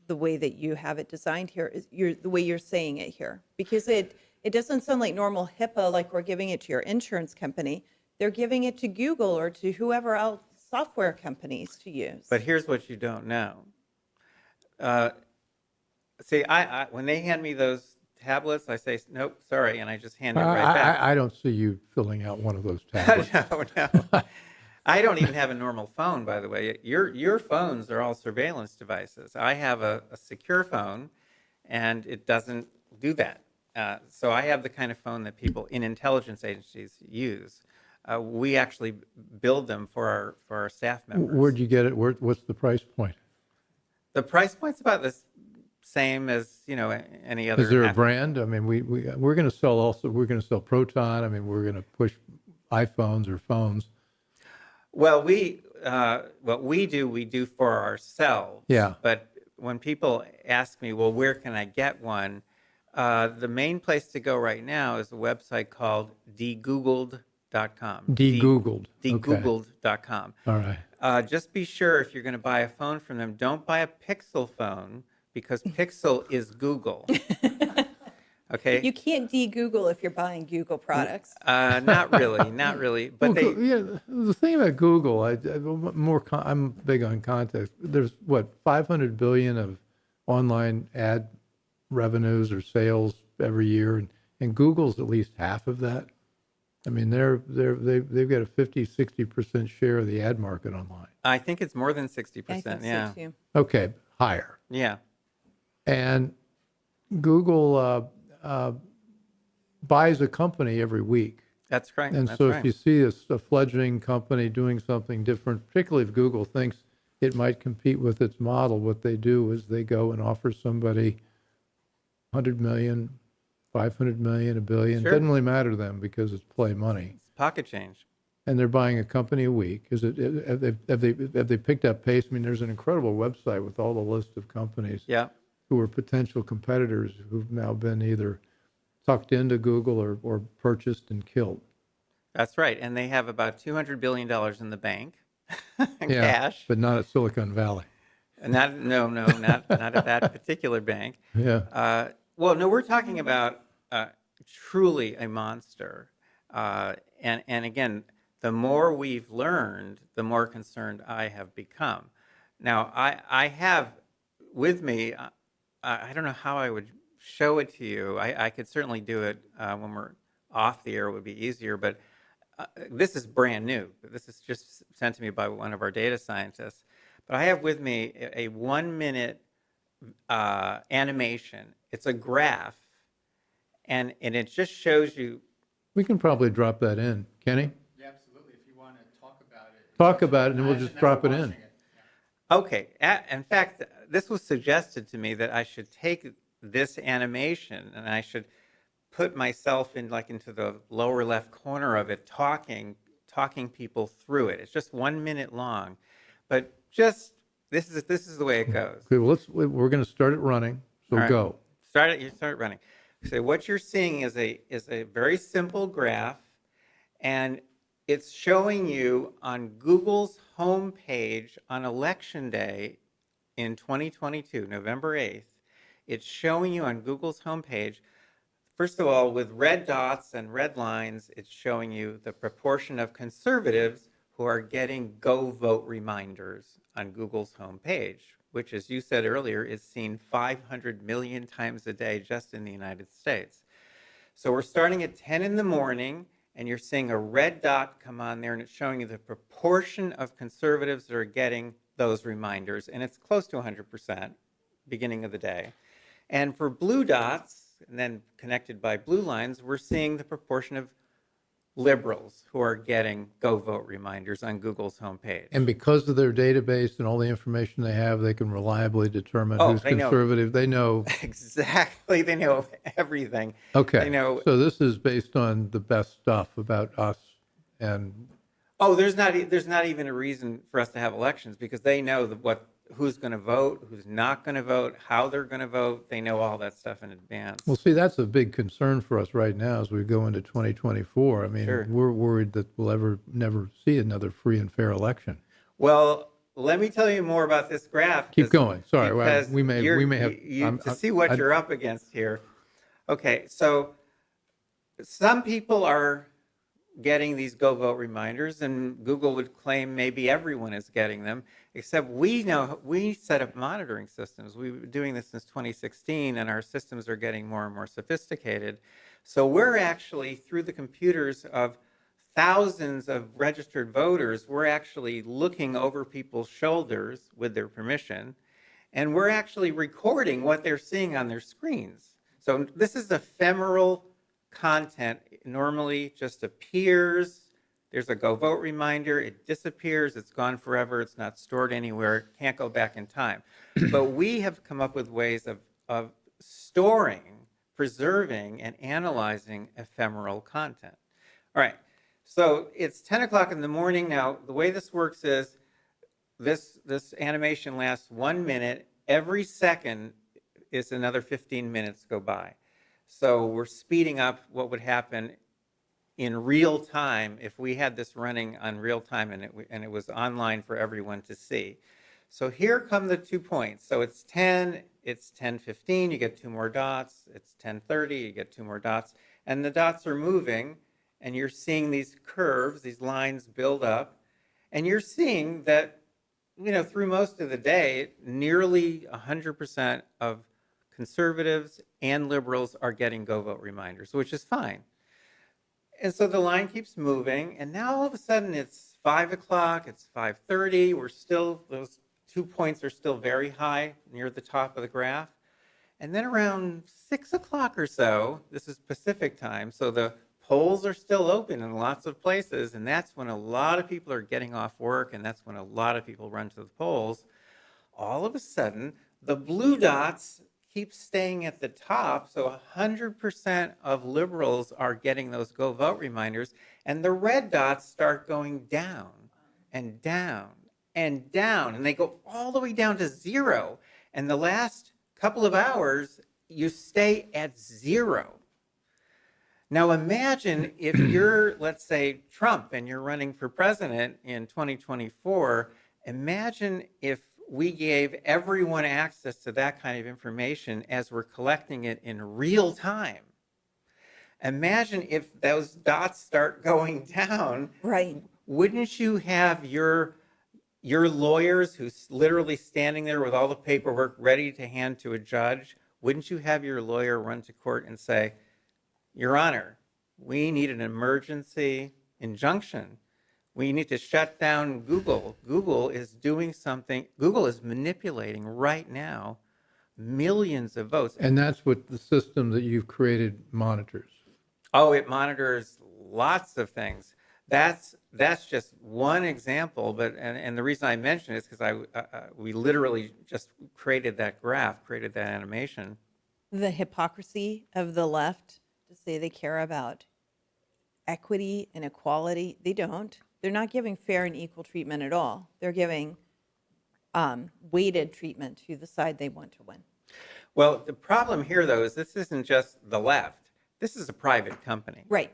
the way that you have it designed here, the way you're saying it here. Because it doesn't sound like normal HIPAA, like we're giving it to your insurance company. They're giving it to Google or to whoever else, software companies to use. But here's what you don't know. See, I when they hand me those tablets, I say, nope, sorry, and I just hand it right back. I don't see you filling out one of those tablets. No. I don't even have a normal phone, by the way. Your phones are all surveillance devices. I have a secure phone, and it doesn't do that. So I have the kind of phone that people in intelligence agencies use. We actually build them for our staff members. Where'd you get it? What's the price point? The price point's about the same as any other. Is there a brand? I mean, we're going to sell also. We're going to sell Proton. I mean, we're going to push iPhones or phones. Well, what we do for ourselves. Yeah. But when people ask me, well, where can I get one? The main place to go right now is a website called degoogled.com. De-Googled. Okay. Degoogled.com. All right. Just be sure if you're going to buy a phone from them, don't buy a Pixel phone because Pixel is Google. Okay. You can't de-Google if you're buying Google products. Not really, not really. But Well, the thing about Google, I'm big on context. There's what 500 billion of online ad revenues or sales every year, and Google's at least half of that. I mean, they've got a 50-60% share of the ad market online. I think it's more than 60%. I think Yeah. so too. Okay, higher. Yeah. And Google buys a company every week. That's right. And That's so right. if you see a fledgling company doing something different, particularly if Google thinks it might compete with its model, what they do is they go and offer somebody 100 million, 500 million, a billion. Sure. Doesn't really matter to them because it's play money. It's pocket change. And they're buying a company a week. Have they picked up pace? I mean, there's an incredible website with all the list of companies Yeah. who are potential competitors who've now been either tucked into Google or purchased and killed. That's right. And they have about $200 billion in the bank in Yeah, cash. but not at Silicon Valley. Not at that particular bank. Yeah. Well, no, we're talking about truly a monster. And again, the more we've learned, the more concerned I have become. Now, I have with me, I don't know how I would show it to you. I could certainly do it when we're off the air. It would be easier, but this is brand new. This is just sent to me by one of our data scientists. But I have with me a 1 minute animation. It's a graph, and it just shows you. We can probably drop that in. Kenny? Yeah, absolutely. If you want to talk about it. Talk about it, and we'll just drop it in. Okay. In fact, this was suggested to me that I should take this animation and I should put myself into the lower left corner of it, talking people through it. It's just 1 minute long, but just this is the way it goes. Okay, well, we're going to start it running. So All right. go. You start running. So what you're seeing is a very simple graph, and it's showing you on Google's homepage on Election Day in 2022, November 8th. It's showing you on Google's homepage, first of all, with red dots and red lines, it's showing you the proportion of conservatives who are getting go vote reminders on Google's homepage, which, as you said earlier, is seen 500 million times a day just in the United States. So we're starting at 10 in the morning, and you're seeing a red dot come on there, and it's showing you the proportion of conservatives that are getting those reminders, and it's close to 100% beginning of the day. And for blue dots, and then connected by blue lines, we're seeing the proportion of liberals who are getting go vote reminders on Google's homepage. And because of their database and all the information they have, they can reliably determine who's conservative. They know. Exactly. They know everything. Okay. They know. So this is based on the best stuff about us and. Oh, there's not even a reason for us to have elections because they know who's going to vote, who's not going to vote, how they're going to vote. They know all that stuff in advance. Well, see, that's a big concern for us right now as we go into 2024. I mean, Sure. We're worried that we'll never see another free and fair election. Well, let me tell you more about this graph. Keep going. Sorry, because we may have to see what you're up against here. Okay, so some people are getting these go vote reminders, and Google would claim maybe everyone is getting them, except we set up monitoring systems. We've been doing this since 2016, and our systems are getting more and more sophisticated. So we're actually, through the computers of thousands of registered voters, we're actually looking over people's shoulders with their permission, and we're actually recording what they're seeing on their screens. So this is ephemeral content. It normally just appears. There's a go vote reminder. It disappears. It's gone forever. It's not stored anywhere. It can't go back in time. But we have come up with ways of storing, preserving, and analyzing ephemeral content. All right. So it's 10 o'clock in the morning. Now, the way this works is this animation lasts 1 minute. Every second is another 15 minutes go by. So we're speeding up what would happen in real time if we had this running on real time and it was online for everyone to see. So here come the 2 points. So it's 10, it's 10:15, you get 2 more dots. It's 10:30, you get 2 more dots. And the dots are moving, and you're seeing these curves, these lines build up. And you're seeing that, through most of the day, nearly 100% of conservatives and liberals are getting go vote reminders, which is fine. And so the line keeps moving, and now all of a sudden it's 5 o'clock, it's 5:30. Those 2 points are still very high near the top of the graph. And then around 6 o'clock or so, this is Pacific time, so the polls are still open in lots of places, and that's when a lot of people are getting off work, and that's when a lot of people run to the polls. All of a sudden, the blue dots keep staying at the top, so 100% of liberals are getting those go vote reminders, and the red dots start going down and down and down, and they go all the way down to 0. And the last couple of hours, you stay at 0. Now imagine if you're, let's say, Trump, and you're running for president in 2024, imagine if we gave everyone access to that kind of information as we're collecting it in real time. Imagine if those dots start going down. Right. Wouldn't you have your lawyers who's literally standing there with all the paperwork ready to hand to a judge? Wouldn't you have your lawyer run to court and say, Your Honor, we need an emergency injunction. We need to shut down Google. Google is doing something. Google is manipulating right now millions of votes. And that's what the system that you've created monitors. Oh, it monitors lots of things. That's just one example. But and the reason I mention it is because we literally just created that graph, created that animation. The hypocrisy of the left to say they care about equity and equality. They don't. They're not giving fair and equal treatment at all. They're giving weighted treatment to the side they want to win. Well, the problem here, though, is this isn't just the left. This is a private company. Right.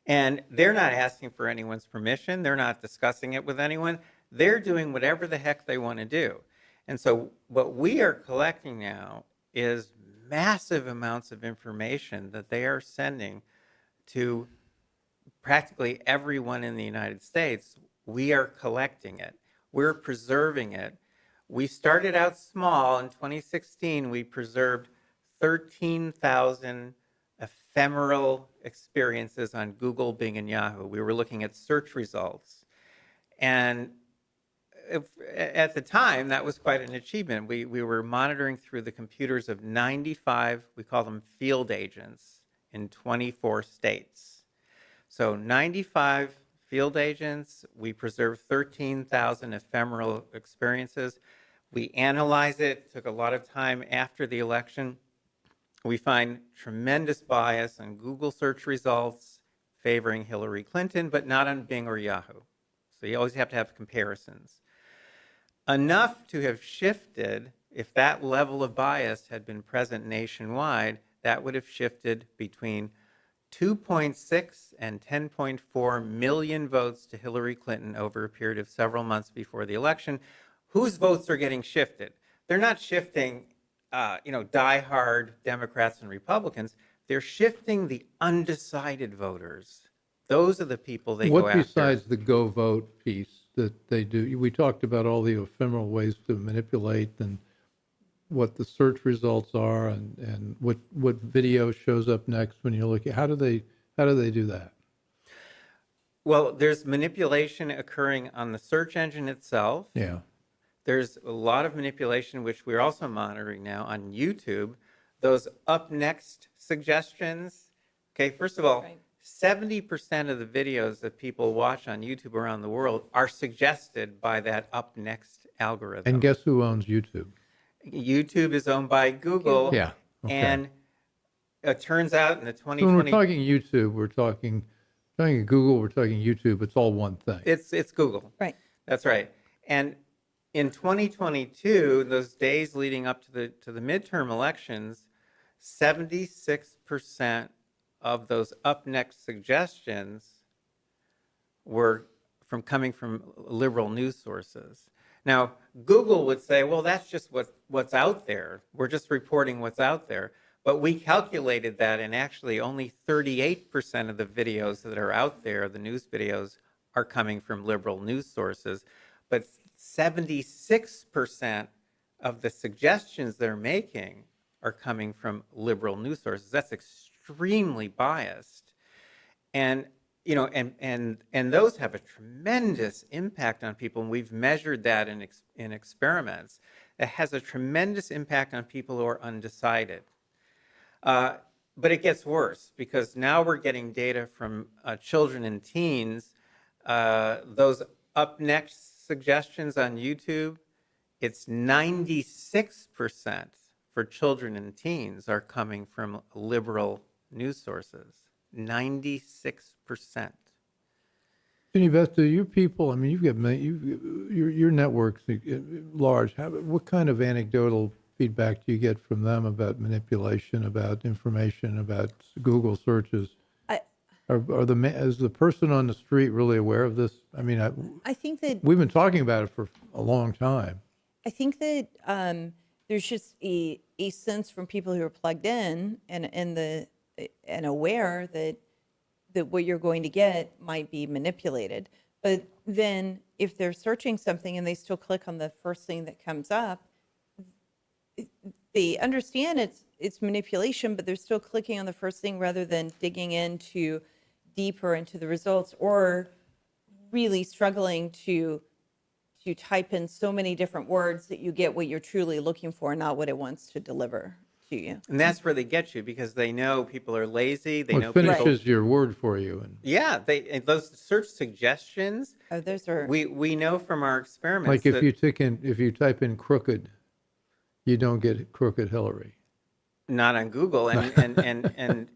And they're not asking for anyone's permission. They're not discussing it with anyone. They're doing whatever the heck they want to do. And so what we are collecting now is massive amounts of information that they are sending to practically everyone in the United States. We are collecting it. We're preserving it. We started out small. In 2016, we preserved 13,000 ephemeral experiences on Google, Bing, and Yahoo. We were looking at search results. And at the time, that was quite an achievement. We were monitoring through the computers of 95, we call them field agents, in 24 states. So 95 field agents, we preserved 13,000 ephemeral experiences. We analyze it, took a lot of time after the election. We find tremendous bias on Google search results favoring Hillary Clinton, but not on Bing or Yahoo. So you always have to have comparisons. Enough to have shifted, if that level of bias had been present nationwide, that would have shifted between 2.6 and 10.4 million votes to Hillary Clinton over a period of several months before the election. Whose votes are getting shifted? They're not shifting diehard Democrats and Republicans. They're shifting the undecided voters. Those are the people they go after. What besides the go vote piece that they do? We talked about all the ephemeral ways to manipulate and what the search results are and what video shows up next when you look at how do they do that? Well, there's manipulation occurring on the search engine itself. Yeah. There's a lot of manipulation, which we're also monitoring now on YouTube. Those up next suggestions. Okay, first of all, Right. 70% of the videos that people watch on YouTube around the world are suggested by that up next algorithm. And guess who owns YouTube? YouTube is owned by Google. Yeah. Okay. And it turns out in the So when 2020... we're talking YouTube, we're talking Google, we're talking YouTube. It's all one thing. It's Google. Right. That's right. And in 2022, those days leading up to the midterm elections, 76% of those up next suggestions were coming from liberal news sources. Now, Google would say, well, that's just what's out there. We're just reporting what's out there. But we calculated that, and actually only 38% of the videos that are out there, the news videos, are coming from liberal news sources. But 76% of the suggestions they're making are coming from liberal news sources. That's extremely biased. And and those have a tremendous impact on people, and we've measured that in experiments. It has a tremendous impact on people who are undecided. But it gets worse, because now we're getting data from children and teens. Those up next suggestions on YouTube, it's 96% for children and teens are coming from liberal news sources. 96%. Jenny Beth, do your people, I mean, you've got your network's large. What kind of anecdotal feedback do you get from them about manipulation, about information, about Google searches? Is the person on the street really aware of this? I mean, I think that we've been talking about it for a long time. I think that there's just a sense from people who are plugged in and aware that what you're going to get might be manipulated. But then if they're searching something and they still click on the first thing that comes up, they understand it's manipulation, but they're still clicking on the first thing rather than digging into deeper into the results, or really struggling to type in so many different words that you get what you're truly looking for, not what it wants to deliver to you. And that's where they get you, because they know people are lazy. They Well, know it finishes people, your word for you. And yeah, and those search suggestions, Oh, those are we know from our experiments. like if that you type in crooked, you don't get crooked Hillary. not on Google, and and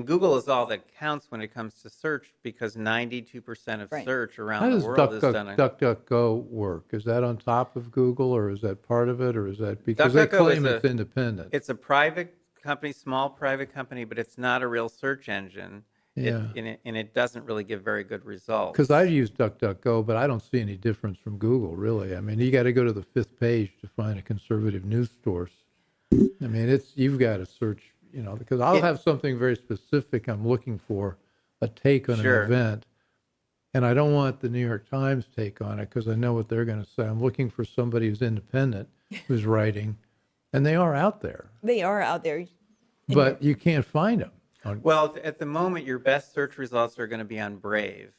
Google is all that counts when it comes to search, because 92% of Right. search How around does the world is done on DuckDuckGo work? Is that on top of Google, or is that part of it, or is that because they DuckDuckGo claim is it's independent? It's a private company, small private company, but it's not a real search engine. Yeah. And it doesn't really give very good results. Because I use DuckDuckGo, but I don't see any difference from Google, really. I mean, you got to go to the 5th page to find a conservative news source. I mean, you've got to search, because I'll have something very specific I'm looking for, a take on Sure. an event, and I don't want the New York Times take on it because I know what they're going to say. I'm looking for somebody who's independent, who's writing, and they are out there, they are out there. but you can't find them. Well, at the moment, your best search results are going to be on Brave.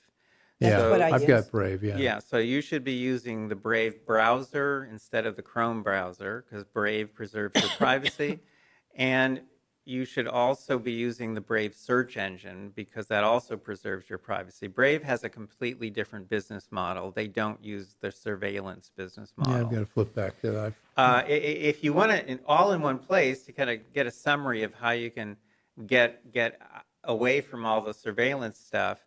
That's Yeah, what I I've use. got Brave, yeah. Yeah, so you should be using the Brave browser instead of the Chrome browser, because Brave preserves your privacy. And you should also be using the Brave search engine, because that also preserves your privacy. Brave has a completely different business model. They don't use the surveillance business model. Yeah, I've got to flip back to that. If you want it all in one place to kind of get a summary of how you can get away from all the surveillance stuff,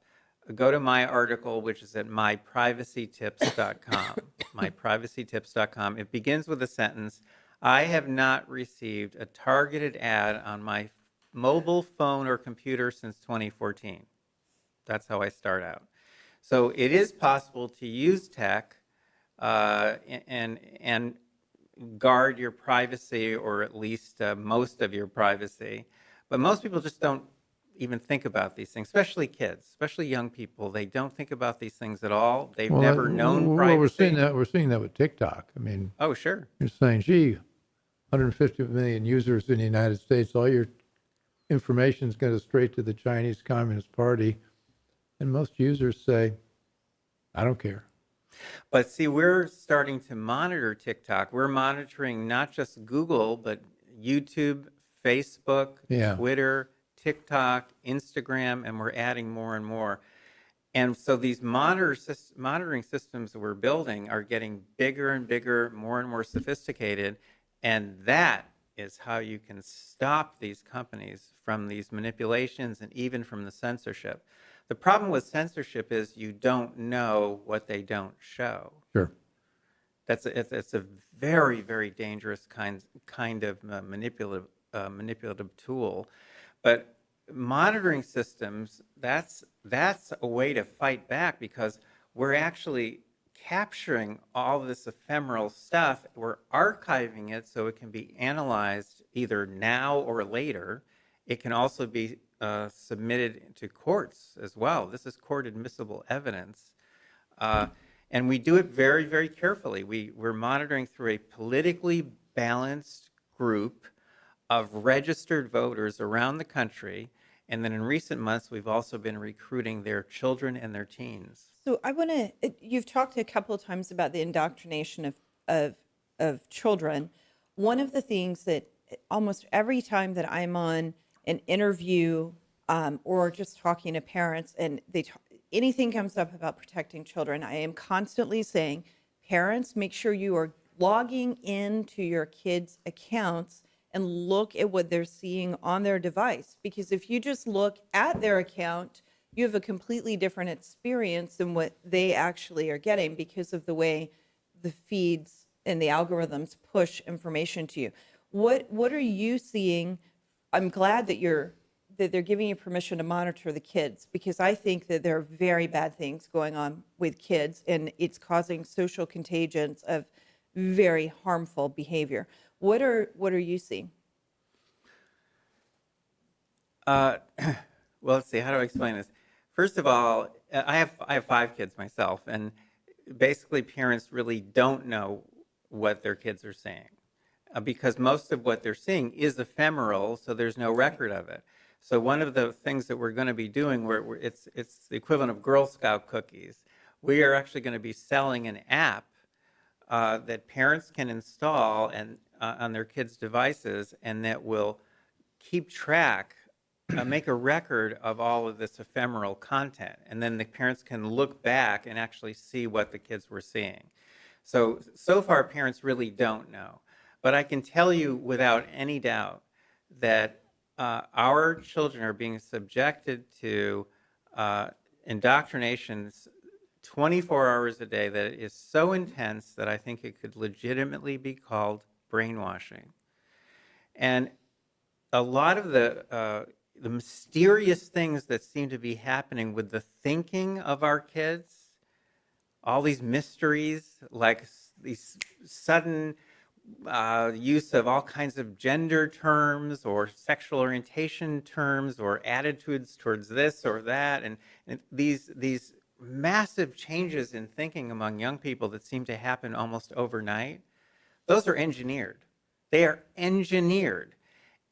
go to my article, which is at myprivacytips.com. myprivacytips.com. It begins with a sentence: I have not received a targeted ad on my mobile phone or computer since 2014. That's how I start out. So it is possible to use tech and guard your privacy, or at least most of your privacy. But most people just don't even think about these things, especially kids, especially young people. They don't think about these things at all. They've never known privacy. We're seeing that with TikTok. I mean, Oh, sure. you're saying, gee, 150 million users in the United States, all your information is going to straight to the Chinese Communist Party. And most users say, I don't care. But see, we're starting to monitor TikTok. We're monitoring not just Google, but YouTube, Facebook, Yeah. Twitter, TikTok, Instagram, and we're adding more and more. And so these monitoring systems that we're building are getting bigger and bigger, more and more sophisticated. And that is how you can stop these companies from these manipulations and even from the censorship. The problem with censorship is you don't know what they don't show. Sure. It's a very, very dangerous kind of manipulative manipulative tool. But monitoring systems, that's a way to fight back, because we're actually capturing all this ephemeral stuff. We're archiving it so it can be analyzed either now or later. It can also be submitted to courts as well. This is court admissible evidence. And we do it very, very carefully. We're monitoring through a politically balanced group of registered voters around the country. And then in recent months, we've also been recruiting their children and their teens. So I want to, you've talked a couple of times about the indoctrination of children. One of the things that almost every time that I'm on an interview or just talking to parents and anything comes up about protecting children, I am constantly saying, parents, make sure you are logging into your kids' accounts and look at what they're seeing on their device. Because if you just look at their account, you have a completely different experience than what they actually are getting because of the way the feeds and the algorithms push information to you. What are you seeing? I'm glad that they're giving you permission to monitor the kids, because I think that there are very bad things going on with kids and it's causing social contagions of very harmful behavior. What are you seeing? Well, let's see. How do I explain this? First of all, I have 5 kids myself, and basically parents really don't know what their kids are saying because most of what they're seeing is ephemeral, so there's no record of it. So one of the things that we're going to be doing, it's the equivalent of Girl Scout cookies. We are actually going to be selling an app that parents can install and on their kids' devices, and that will keep track, make a record of all of this ephemeral content. And then the parents can look back and actually see what the kids were seeing. So far, parents really don't know. But I can tell you without any doubt that our children are being subjected to indoctrinations 24 hours a day that is so intense that I think it could legitimately be called brainwashing. And a lot of the mysterious things that seem to be happening with the thinking of our kids, all these mysteries, like these sudden use of all kinds of gender terms or sexual orientation terms or attitudes towards this or that, and these massive changes in thinking among young people that seem to happen almost overnight, those are engineered. They are engineered.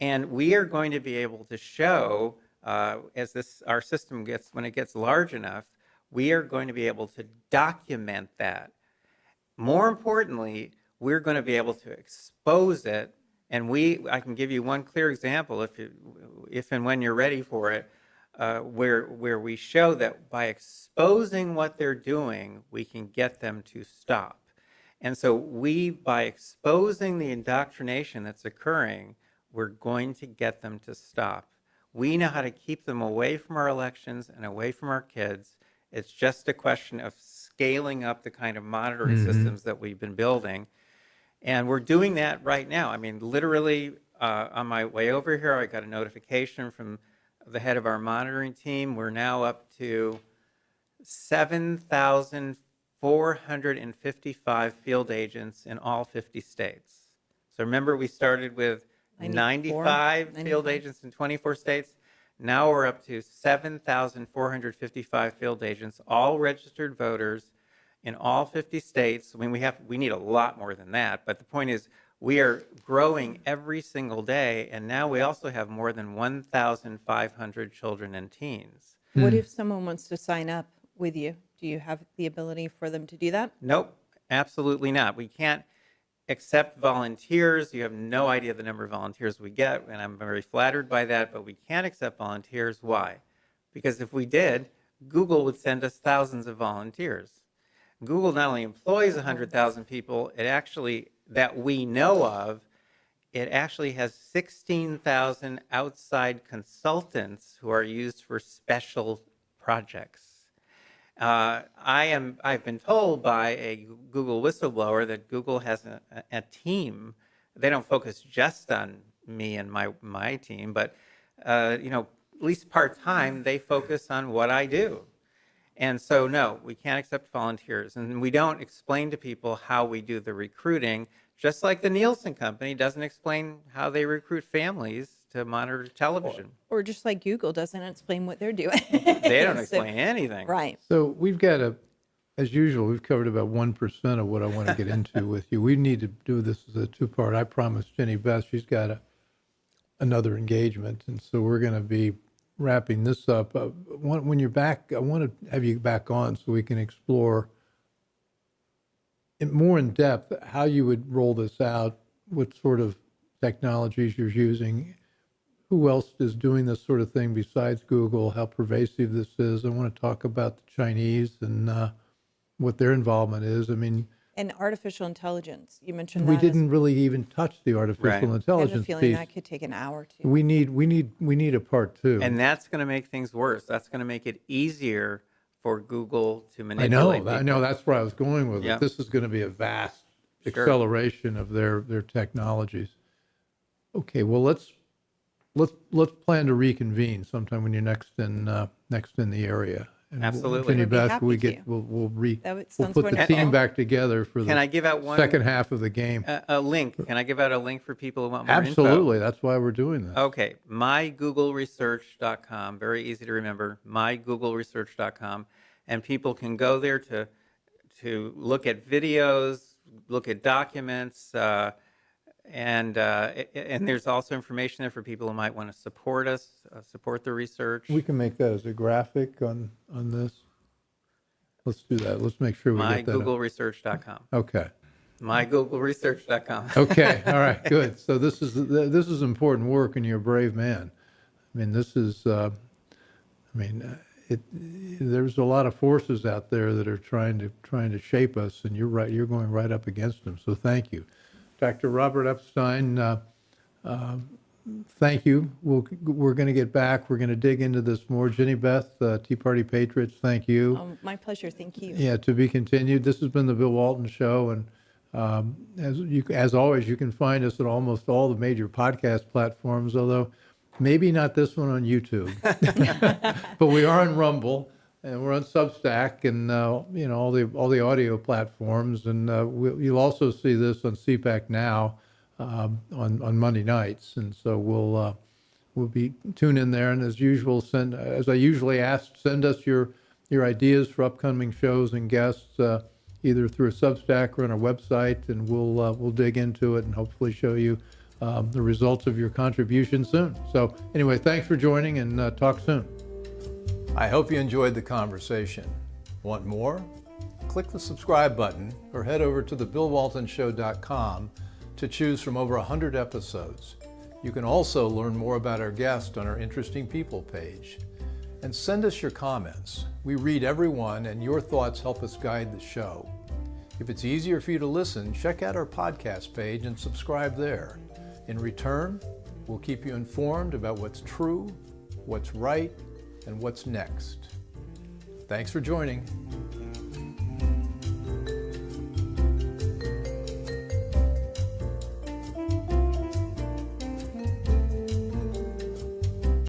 And we are going to be able to show, as our system when it gets large enough, we are going to be able to document that. More importantly, we're going to be able to expose it. And I can give you one clear example if and when you're ready for it, where we show that by exposing what they're doing, we can get them to stop. And so by exposing the indoctrination that's occurring, we're going to get them to stop. We know how to keep them away from our elections and away from our kids. It's just a question of scaling up the kind of monitoring systems that we've been building. And we're doing that right now. I mean, literally, on my way over here, I got a notification from the head of our monitoring team. We're now up to 7,455 field agents in all 50 states. So remember, we started with 95 field agents in 24 states. Now we're up to 7,455 field agents, all registered voters in all 50 states. I mean, we need a lot more than that, but the point is we are growing every single day, and now we also have more than 1,500 children and teens. What if someone wants to sign up with you? Do you have the ability for them to do that? Nope, absolutely not. We can't accept volunteers. You have no idea the number of volunteers we get, and I'm very flattered by that, but we can't accept volunteers. Why? Because if we did, Google would send us thousands of volunteers. Google not only employs 100,000 people, it actually, that we know of, it actually has 16,000 outside consultants who are used for special projects. I've been told by a Google whistleblower that Google has a team. They don't focus just on me and my team, but you know, at least part-time, they focus on what I do. And so, no, we can't accept volunteers. And we don't explain to people how we do the recruiting, just like the Nielsen Company doesn't explain how they recruit families to monitor television. Or just like Google doesn't explain what they're doing. They don't So- explain anything. Right. So we've got as usual, we've covered about 1% of what I want to get into with you. We need to do this as a two-part. I promised Jenny Beth, she's got another engagement, and so we're going to be wrapping this up. When you're back, I want to have you back on so we can explore more in depth how you would roll this out, what sort of technologies you're using, who else is doing this sort of thing besides Google, how pervasive this is. I want to talk about the Chinese and what their involvement is. I mean, And artificial intelligence. You mentioned we that. didn't really even touch the artificial Right. I have a intelligence feeling piece. that could take an hour or two. We need a part two. And that's going to make things worse. That's going to make it easier for Google to I manipulate know, people. that's where I was going with Yeah. it. This is going to be a vast Sure. acceleration of their technologies. Okay, well let's plan to reconvene sometime when you're next in the area. And Absolutely. Jenny I'd be Beth, happy we to. get we'll That would- we'll sounds put the wonderful. team back together for Can I the give out one second half of the game. a link? Can I give out a link for people who want more info? Absolutely, that's why we're doing this. Okay, mygoogleresearch.com, very easy to remember, mygoogleresearch.com, and people can go there to look at videos, look at documents, and there's also information there for people who might want to support us, support the research. We can make that as a graphic on this. Let's do that. Let's make sure we get that. mygoogleresearch.com. Okay. mygoogleresearch.com. Okay. All right. Good. So this is important work, and you're a brave man. I mean, this is. There's a lot of forces out there that are trying to shape us, and you're right. You're going right up against them. So thank you, Dr. Robert Epstein. Thank you. We're going to get back. We're going to dig into this more. Jenny Beth, Tea Party Patriots. Thank you. My pleasure. Thank you. Yeah, to be continued. This has been the Bill Walton Show, and as always, you can find us at almost all the major podcast platforms. Although maybe not this one on YouTube, but we are on Rumble, and we're on Substack, and all the audio platforms, and you'll also see this on CPAC Now on Monday nights, and so we'll be tune in there, and as usual, as I usually ask, send us your ideas for upcoming shows and guests, either through a Substack or on our website, and we'll dig into it and hopefully show you the results of your contribution soon. So anyway, thanks for joining, and talk soon. I hope you enjoyed the conversation. Want more? Click the subscribe button or head over to thebillwaltonshow.com to choose from over 100 episodes. You can also learn more about our guest on our Interesting People page. And send us your comments. We read every one, and your thoughts help us guide the show. If it's easier for you to listen, check out our podcast page and subscribe there. In return, we'll keep you informed about what's true, what's right, and what's next. Thanks for joining.